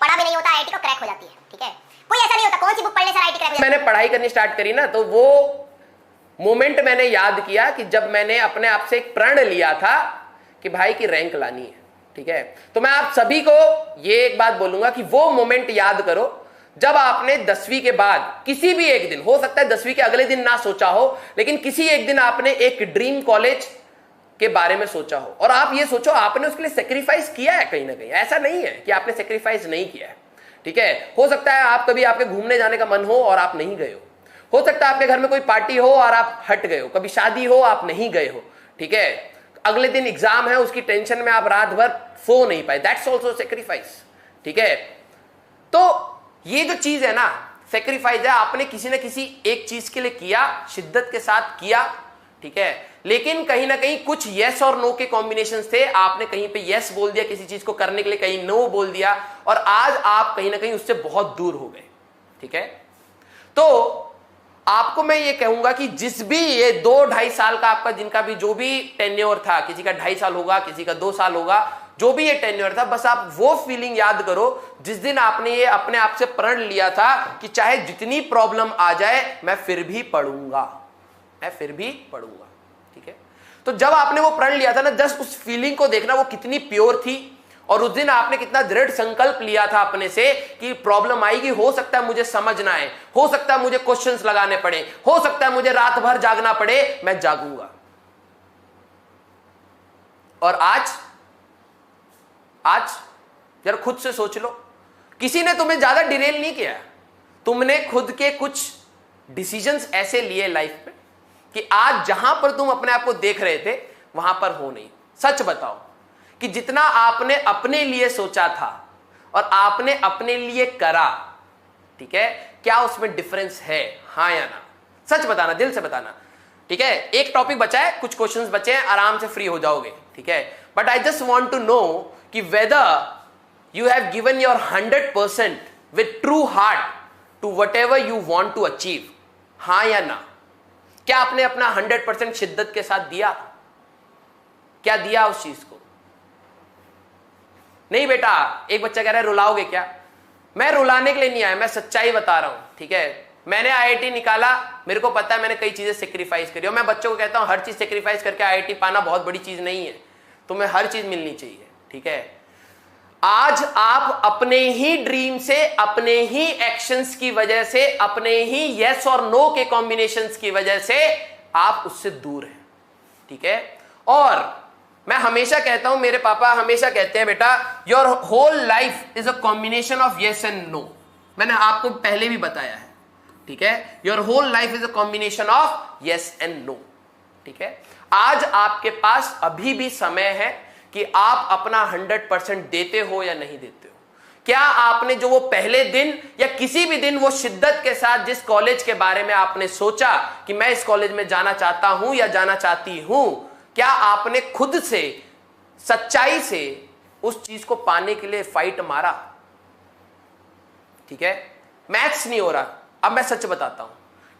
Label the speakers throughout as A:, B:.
A: पढ़ा भी नहीं होता आईआईटी को क्रैक हो जाती है, ठीक है। कोई ऐसा नहीं होता कौन सी बुक पढ़ने से आईआईटी क्रैक हो जाती है।
B: मैंने पढ़ाई करनी स्टार्ट करी ना, तो वो मोमेंट मैंने याद किया कि जब मैंने अपने आप से एक प्रण लिया था कि भाई की रैंक लानी है, ठीक है। तो मैं आप सभी को ये एक बात बोलूंगा कि वो मोमेंट याद करो जब आपने 10वीं के बाद किसी भी एक दिन, हो सकता है 10वीं के अगले दिन ना सोचा हो, लेकिन किसी एक दिन आपने एक ड्रीम कॉलेज के बारे में सोचा हो, और आप ये सोचो आपने उसके लिए सेक्रीफाइस किया है कहीं ना कहीं। ऐसा नहीं है कि आपने सेक्रीफाइस नहीं किया है, ठीक है। हो सकता है आप कभी आपके घूमने जाने का मन हो और आप नहीं गए हो सकता है आपके घर में कोई पार्टी हो और आप हट गए हो, कभी शादी हो आप नहीं गए हो, ठीक है। अगले दिन एग्जाम है, उसकी टेंशन में आप रात भर सो नहीं पाए, दैट्स ऑल्सो सेक्रीफाइस, ठीक है। तो ये जो चीज है ना, सेक्रीफाइस है, आपने किसी ना किसी एक चीज के लिए किया, शिद्दत के साथ किया, ठीक है। लेकिन कहीं ना कहीं कुछ यस और नो के कॉम्बिनेशन थे, आपने कहीं पे यस बोल दिया किसी चीज को करने के लिए, कहीं नो बोल दिया, और आज आप कहीं ना कहीं उससे बहुत दूर हो गए, ठीक है। तो आपको मैं ये कहूंगा कि जिस भी ये 2-2.5 साल का आपका जिनका भी जो भी टेन्योर था, किसी का 2.5 साल होगा, किसी का 2 साल होगा, जो भी ये टेन्योर था, बस आप वो फीलिंग याद करो जिस दिन आपने ये अपने आप से प्रण लिया था कि चाहे जितनी प्रॉब्लम आ जाए मैं फिर भी पढ़ूंगा, मैं फिर भी पढ़ूंगा, ठीक है। तो जब आपने वो प्रण लिया था ना, जस्ट उस फीलिंग को देखना वो कितनी प्योर थी, और उस दिन आपने कितना दृढ़ संकल्प लिया था अपने से कि प्रॉब्लम आएगी, हो सकता है मुझे समझना है, हो सकता है मुझे क्वेश्चंस लगाने पड़े, हो सकता है मुझे रात भर जागना पड़े, मैं जागूंगा। और आज जरा खुद से सोच लो, किसी ने तुम्हें ज्यादा डिरेल नहीं किया, तुमने खुद के कुछ डिसीजंस ऐसे लिए लाइफ में कि आज जहां पर तुम अपने आप को देख रहे थे वहां पर हो नहीं। सच बताओ कि जितना आपने अपने लिए सोचा था और आपने अपने लिए करा, ठीक है, क्या उसमें डिफरेंस है, हाँ या ना? सच बताना, दिल से बताना, ठीक है। एक टॉपिक बचा है, कुछ क्वेश्चंस बचे हैं, आराम से फ्री हो जाओगे, ठीक है। But I just want to know कि whether you have given your 100% with true heart to whatever you want to achieve, हाँ या ना? क्या आपने अपना 100% शिद्दत के साथ दिया? क्या दिया उस चीज को? नहीं बेटा, एक बच्चा कह रहा है रुलाओगे क्या? मैं रुलाने के लिए नहीं आया, मैं सच्चाई बता रहा हूं, ठीक है। मैंने आईआईटी निकाला, मेरे को पता है मैंने कई चीजें सेक्रीफाइस करी, और मैं बच्चों को कहता हूं हर चीज सेक्रीफाइस करके आईआईटी पाना बहुत बड़ी चीज नहीं है, तुम्हें हर चीज मिलनी चाहिए, ठीक है। आज आप अपने ही ड्रीम से, अपने ही एक्शंस की वजह से, अपने ही यस और नो के कॉम्बिनेशंस की वजह से आप उससे दूर हैं, ठीक है। और मैं हमेशा कहता हूं, मेरे पापा हमेशा कहते हैं बेटा your whole life is a combination of yes and no. मैंने आपको पहले भी बताया है, ठीक है। Your whole life is a combination of yes and no, ठीक है। आज आपके पास अभी भी समय है कि आप अपना 100% देते हो या नहीं देते हो। क्या आपने जो वो पहले दिन या किसी भी दिन वो शिद्दत के साथ जिस कॉलेज के बारे में आपने सोचा कि मैं इस कॉलेज में जाना चाहता हूं या जाना चाहती हूं, क्या आपने खुद से सच्चाई से उस चीज को पाने के लिए फाइट मारा? ठीक है, मैथ्स नहीं हो रहा, अब मैं सच बताता हूं,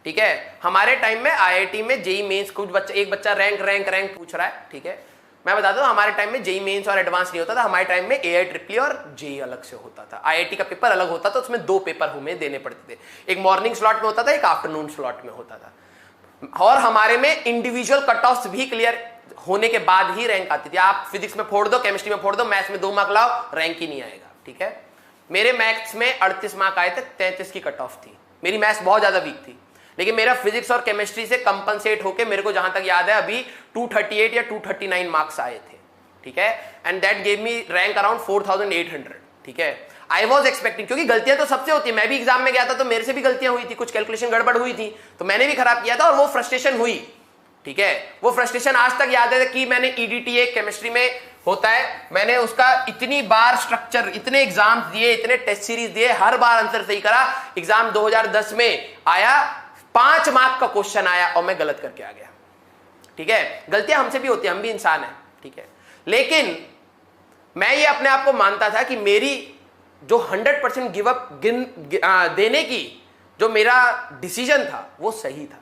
B: ठीक है। हमारे टाइम में आईआईटी में जेई मेंस, कुछ बच्चा, एक बच्चा रैंक पूछ रहा है, ठीक है। मैं बताता हूं, हमारे टाइम में जेई मेंस और एडवांस नहीं होता था, हमारे टाइम में एआई ट्रिपल और जेई अलग से होता था। आईआईटी का पेपर अलग होता था, उसमें 2 पेपर हमें देने पड़ते थे, एक मॉर्निंग स्लॉट में होता था, एक आफ्टरनून स्लॉट में होता था। और हमारे में इंडिविजुअल कट ऑफ भी क्लियर होने के बाद ही रैंक आती थी। आप फिजिक्स में फोड़ दो, केमिस्ट्री में फोड़ दो, मैथ्स में 2 मार्क लाओ, रैंक ही नहीं आएगा, ठीक है। मेरे मैथ्स में 38 मार्क आए थे, 33 की कट ऑफ थी। मेरी मैथ्स बहुत ज्यादा वीक थी, लेकिन मेरा फिजिक्स और केमिस्ट्री से कंपनसेट होके मेरे को जहां तक याद है अभी 238 या 239 मार्क्स आए थे, ठीक है। And that gave me rank around 4800, ठीक है। आई वॉज एक्सपेक्टिंग, क्योंकि गलतियां तो सबसे होती है, मैं भी एग्जाम में गया था तो मेरे से भी गलतियां हुई थी, कुछ कैलकुलेशन गड़बड़ हुई थी तो मैंने भी खराब किया था, और वो फ्रस्ट्रेशन हुई, ठीक है। वो फ्रस्ट्रेशन आज तक याद है कि मैंने ईडीटीए केमिस्ट्री में होता है, मैंने उसका इतनी बार स्ट्रक्चर, इतने एग्जाम्स दिए, इतने टेस्ट सीरीज दिए, हर बार आंसर सही करा। एग्जाम 2010 में आया, 5 मार्क का क्वेश्चन आया और मैं गलत करके आ गया, ठीक है। गलतियां हमसे भी होती है, हम भी इंसान हैं, ठीक है। लेकिन मैं ये अपने आप को मानता था कि मेरी जो 100% गिव अप देने की जो मेरा डिसीजन था वो सही था।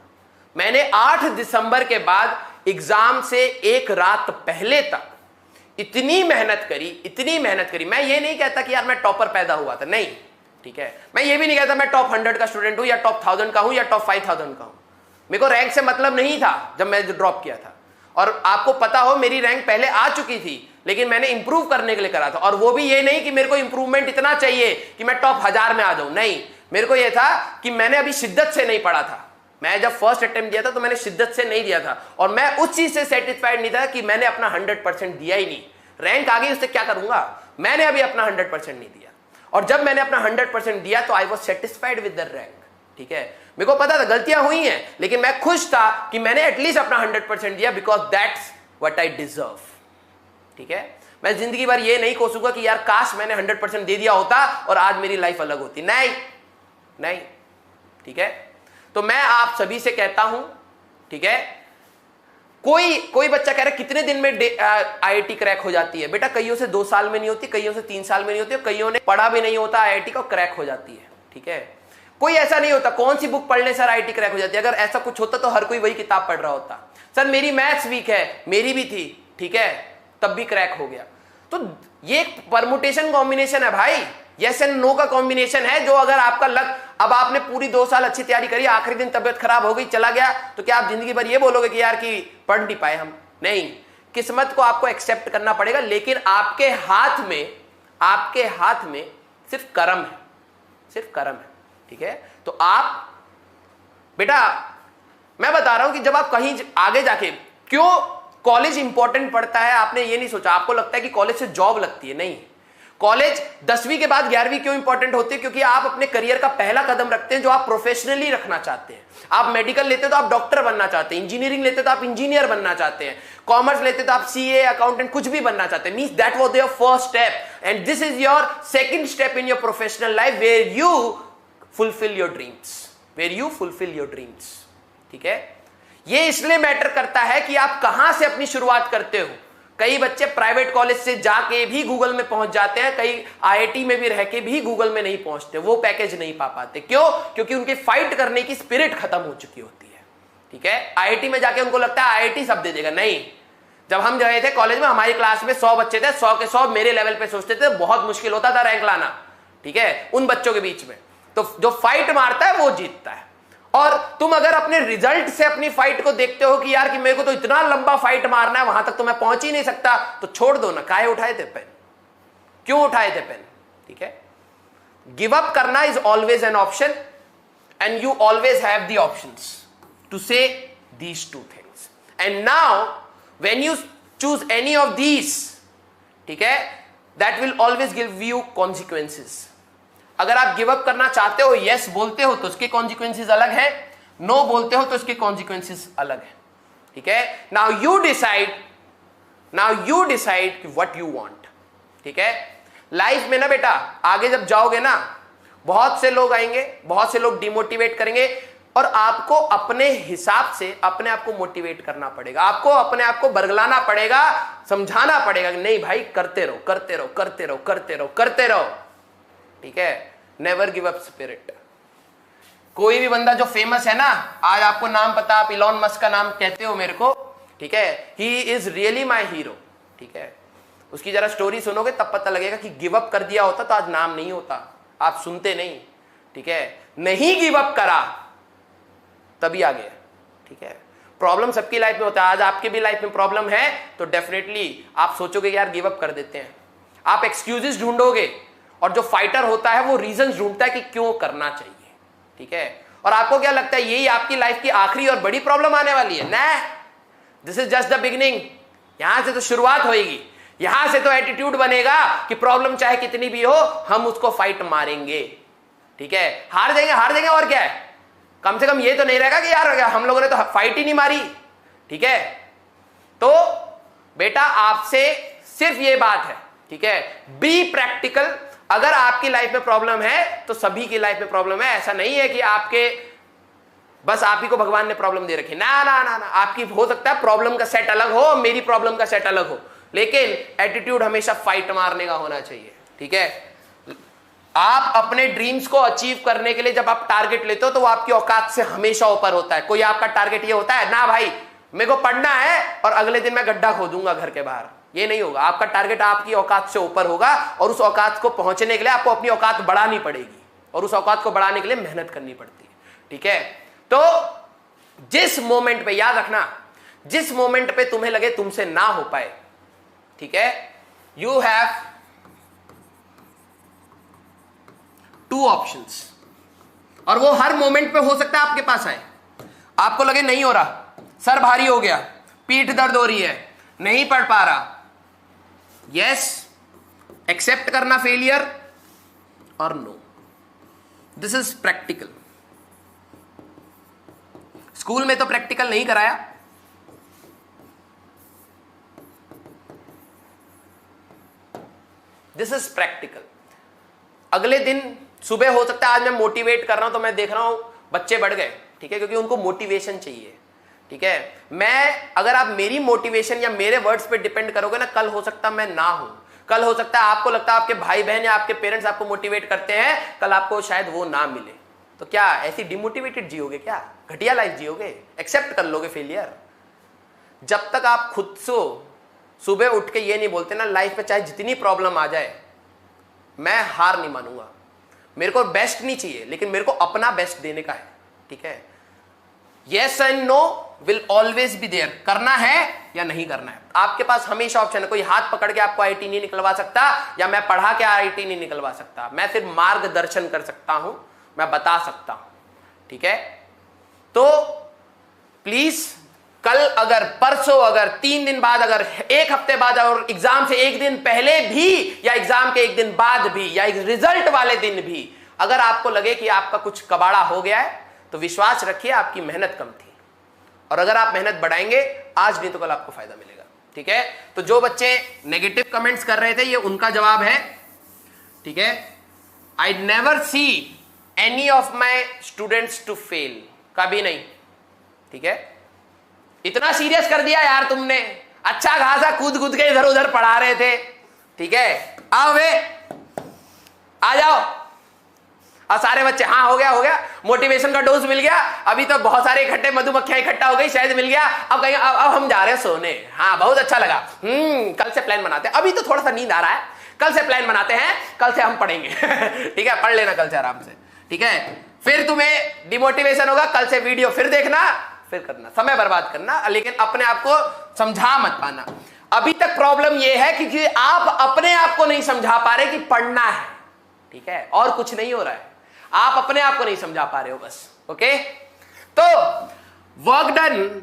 B: मैंने 8 दिसंबर के बाद एग्जाम से एक रात पहले तक इतनी मेहनत करी। मैं ये नहीं कहता कि यार मैं टॉपर पैदा हुआ था, नहीं, ठीक है। मैं ये भी नहीं कहता मैं टॉप 100 का स्टूडेंट हूं या टॉप 1000 का हूं या टॉप 5000 का हूं। मेरे को रैंक से मतलब नहीं था जब मैं ड्रॉप किया था, और आपको पता हो मेरी रैंक पहले आ चुकी थी, लेकिन मैंने इंप्रूव करने के लिए करा था। और वो भी ये नहीं कि मेरे को इंप्रूवमेंट इतना चाहिए कि मैं टॉप 1000 में आ जाऊं, नहीं, मेरे को ये था कि मैंने अभी शिद्दत से नहीं पढ़ा था। मैं जब फर्स्ट अटेम्प्ट दिया था तो मैंने शिद्दत से नहीं दिया था, और मैं उस चीज से सेटिस्फाइड नहीं था कि मैंने अपना 100% दिया ही नहीं। रैंक आ गई, उससे क्या करूंगा, मैंने अभी अपना 100% नहीं दिया। और जब मैंने अपना 100% दिया तो I was satisfied with the rank, ठीक है। मेरे को पता था गलतियां हुई हैं, लेकिन मैं खुश था कि मैंने एटलीस्ट अपना 100% दिया, because that's what I deserve, ठीक है। मैं जिंदगी भर ये नहीं कोसूंगा कि यार काश मैंने 100% दे दिया होता और आज मेरी लाइफ अलग होती, नहीं, ठीक है। तो मैं आप सभी से कहता हूं, ठीक है, कोई बच्चा कह रहा है कितने दिन में आईआईटी क्रैक हो जाती है। बेटा कईयों से 2 साल में नहीं होती, कईयों से 3 साल में नहीं होती, और कईयों ने पढ़ा भी नहीं होता आईआईटी को, क्रैक हो जाती है, ठीक है। कोई ऐसा नहीं होता कौन सी बुक पढ़ने सर आईआईटी क्रैक हो जाती है। अगर ऐसा कुछ होता तो हर कोई वही किताब पढ़ रहा होता। सर मेरी मैथ्स वीक है, मेरी भी थी, ठीक है, तब भी क्रैक हो गया। तो ये एक परमुटेशन कॉम्बिनेशन है भाई, यस एंड नो का कॉम्बिनेशन है, जो अगर आपका लक, अब आपने पूरी 2 साल अच्छी तैयारी करी, आखिरी दिन तबियत खराब हो गई, चला गया, तो क्या आप जिंदगी भर ये बोलोगे कि यार कि पढ़ नहीं पाए हम? नहीं, किस्मत को आपको एक्सेप्ट करना पड़ेगा, लेकिन आपके हाथ में सिर्फ कर्म है, ठीक है। तो आप बेटा, मैं बता रहा हूं कि जब आप कहीं आगे जाके, क्यों कॉलेज इंपॉर्टेंट पड़ता है, आपने ये नहीं सोचा। आपको लगता है कि कॉलेज से जॉब लगती है, नहीं। कॉलेज 10वीं के बाद 11वीं क्यों इंपॉर्टेंट होती है? क्योंकि आप अपने करियर का पहला कदम रखते हैं जो आप प्रोफेशनली रखना चाहते हैं। आप मेडिकल लेते तो आप डॉक्टर बनना चाहते हैं, इंजीनियरिंग लेते तो आप इंजीनियर बनना चाहते हैं, कॉमर्स लेते तो आप सीए, अकाउंटेंट, कुछ भी बनना चाहते हैं। Means that was your first step, and this is your second step in your professional life, where you fulfil your dreams, ठीक है। ये इसलिए मैटर करता है कि आप कहां से अपनी शुरुआत करते हो। कई बच्चे प्राइवेट कॉलेज से जाके भी गूगल में पहुंच जाते हैं, कई आईआईटी में भी रह के भी गूगल में नहीं पहुंचते, वो पैकेज नहीं पा पाते। क्यों? क्योंकि उनकी फाइट करने की स्पिरिट खत्म हो चुकी होती है, ठीक है। आईआईटी में जाके उनको लगता है आईआईटी सब दे देगा, नहीं। जब हम गए थे कॉलेज में, हमारी क्लास में 100 बच्चे थे, 100 के 100 मेरे लेवल पे सोचते थे, बहुत मुश्किल होता था रैंक लाना, ठीक है, उन बच्चों के बीच में। तो जो फाइट मारता है वो जीतता है। और तुम अगर अपने रिजल्ट से अपनी फाइट को देखते हो कि यार कि मेरे को तो इतना लंबा फाइट मारना है, वहां तक तो मैं पहुंच ही नहीं सकता, तो छोड़ दो ना। काहे उठाए थे पेन? क्यों उठाए थे पेन? ठीक है। गिव अप करना is always an option, and you always have the options to say these two things. And now when you choose any of these, ठीक है, that will always give you consequences. अगर आप give up करना चाहते हो, yes बोलते हो तो उसके कॉन्सिक्वेंसेस अलग है, नो बोलते हो तो उसके कॉन्सिक्वेंसेस अलग है, ठीक है। Now you decide what you want, ठीक है। लाइफ में ना बेटा, आगे जब जाओगे ना, बहुत से लोग आएंगे, बहुत से लोग डिमोटिवेट करेंगे, और आपको अपने हिसाब से अपने आप को मोटिवेट करना पड़ेगा। आपको अपने आप को बरगलाना पड़ेगा, समझाना पड़ेगा कि नहीं भाई, करते रहो, करते रहो, करते रहो, करते रहो, करते रहो, ठीक है। Never give up spirit. कोई भी बंदा जो फेमस है ना, आज आपको नाम पता, आप इलॉन मस्क का नाम कहते हो मेरे को, ठीक है, he is really my hero, ठीक है। उसकी जरा स्टोरी सुनोगे तब पता लगेगा कि गिव अप कर दिया होता तो आज नाम नहीं होता, आप सुनते नहीं, ठीक है। नहीं गिव अप करा तभी आ गया, ठीक है। प्रॉब्लम सबकी लाइफ में होता है। आज आपके भी लाइफ में प्रॉब्लम है तो डेफिनेटली आप सोचोगे यार गिव अप कर देते हैं, आप एक्सक्यूजेस ढूंढोगे, और जो फाइटर होता है वो रीजंस ढूंढता है कि क्यों करना चाहिए, ठीक है। और आपको क्या लगता है यही आपकी लाइफ की आखिरी और बड़ी प्रॉब्लम आने वाली है? ना, this is just the beginning. यहां से तो शुरुआत होगी, यहां से तो एटीट्यूड बनेगा कि प्रॉब्लम चाहे कितनी भी हो, हम उसको फाइट मारेंगे, ठीक है। हार जाएंगे और क्या है, कम से कम ये तो नहीं रहेगा कि यार हम लोगों ने तो फाइट ही नहीं मारी, ठीक है। तो बेटा आपसे सिर्फ ये बात है, ठीक है, बी प्रैक्टिकल। अगर आपकी लाइफ में प्रॉब्लम है तो सभी की लाइफ में प्रॉब्लम है। ऐसा नहीं है कि आपके बस आप ही को भगवान ने प्रॉब्लम दे रखी, ना ना ना ना। आपकी हो सकता है प्रॉब्लम का सेट अलग हो, मेरी प्रॉब्लम का सेट अलग हो, लेकिन एटीट्यूड हमेशा फाइट मारने का होना चाहिए, ठीक है। आप अपने ड्रीम्स को अचीव करने के लिए जब आप टारगेट लेते हो तो वो आपकी औकात से हमेशा ऊपर होता है। कोई आपका टारगेट ये होता है ना भाई मेरे को पढ़ना है और अगले दिन मैं गड्ढा खोदूंगा घर के बाहर, ये नहीं होगा। आपका टारगेट आपकी औकात से ऊपर होगा और उस औकात को पहुंचने के लिए आपको अपनी औकात बढ़ानी पड़ेगी और उस औकात को बढ़ाने के लिए मेहनत करनी पड़ती है, ठीक है। तो जिस मोमेंट पे, याद रखना, जिस मोमेंट पे तुम्हें लगे तुमसे ना हो पाए, ठीक है, यू हैव 2 ऑप्शंस, और वो हर मोमेंट पे हो सकता है आपके पास आए। आपको लगे नहीं हो रहा, सर भारी हो गया, पीठ दर्द हो रही है, नहीं पढ़ पा रहा, यस, एक्सेप्ट करना फेलियर और no. This is practical. School में तो प्रैक्टिकल नहीं कराया, दिस इज प्रैक्टिकल। अगले दिन सुबह हो सकता है, आज मैं मोटिवेट कर रहा हूं तो मैं देख रहा हूं बच्चे बढ़ गए, ठीक है, क्योंकि उनको मोटिवेशन चाहिए, ठीक है। मैं, अगर आप मेरी मोटिवेशन या मेरे वर्ड्स पे डिपेंड करोगे ना, कल हो सकता मैं ना हूं, कल हो सकता है आपको लगता है आपके भाई बहन या आपके पेरेंट्स आपको मोटिवेट करते हैं, कल आपको शायद वो ना मिले, तो क्या ऐसी डिमोटिवेटेड जियोगे? क्या घटिया लाइफ जियोगे? एक्सेप्ट कर लोगे फेलियर? जब तक आप खुद से सुबह उठ के ये नहीं बोलते ना, लाइफ में चाहे जितनी प्रॉब्लम आ जाए मैं हार नहीं मानूंगा, मेरे को बेस्ट नहीं चाहिए लेकिन मेरे को अपना बेस्ट देने का है, ठीक है। Yes and no will always be there. करना है या नहीं करना है, आपके पास हमेशा ऑप्शन है। कोई हाथ पकड़ के आपको आईटी नहीं निकलवा सकता, या मैं पढ़ा के आईटी नहीं निकलवा सकता। मैं सिर्फ मार्गदर्शन कर सकता हूं, मैं बता सकता हूं, ठीक है। तो प्लीज कल, अगर परसों, अगर 3 दिन बाद, अगर 1 हफ्ते बाद, और एग्जाम से 1 दिन पहले भी, या एग्जाम के 1 दिन बाद भी, या रिजल्ट वाले दिन भी अगर आपको लगे कि आपका कुछ कबाड़ा हो गया है, तो विश्वास रखिए आपकी मेहनत कम थी, और अगर आप मेहनत बढ़ाएंगे आज नहीं तो कल आपको फायदा मिलेगा, ठीक है। तो जो बच्चे नेगेटिव कमेंट्स कर रहे थे, ये उनका जवाब है, ठीक है। I never see any of my students to fail, कभी नहीं, ठीक है। इतना सीरियस कर दिया यार तुमने, अच्छा खासा कूद कूद के इधर उधर पढ़ा रहे थे, ठीक है। आओ वे, आ जाओ। और सारे बच्चे, हाँ हो गया, मोटिवेशन का डोज मिल गया, अभी तो बहुत सारे इकट्ठे मधुमक्खियां इकट्ठा हो गई, शायद मिल गया, अब कहीं अब हम जा रहे हैं सोने। हाँ बहुत अच्छा लगा, कल से प्लान बनाते हैं, अभी तो थोड़ा सा नींद आ रहा है, कल से प्लान बनाते हैं, कल से हम पढ़ेंगे ठीक है, पढ़ लेना कल से आराम से, ठीक है। फिर तुम्हें डिमोटिवेशन होगा, कल से वीडियो फिर देखना, फिर करना, समय बर्बाद करना, लेकिन अपने आप को समझा मत पाना। अभी तक प्रॉब्लम यह है कि आप अपने आप को नहीं समझा पा रहे कि पढ़ना है, ठीक है, और कुछ नहीं हो रहा है, आप अपने आप को नहीं समझा पा रहे हो बस, ओके। तो वर्क डन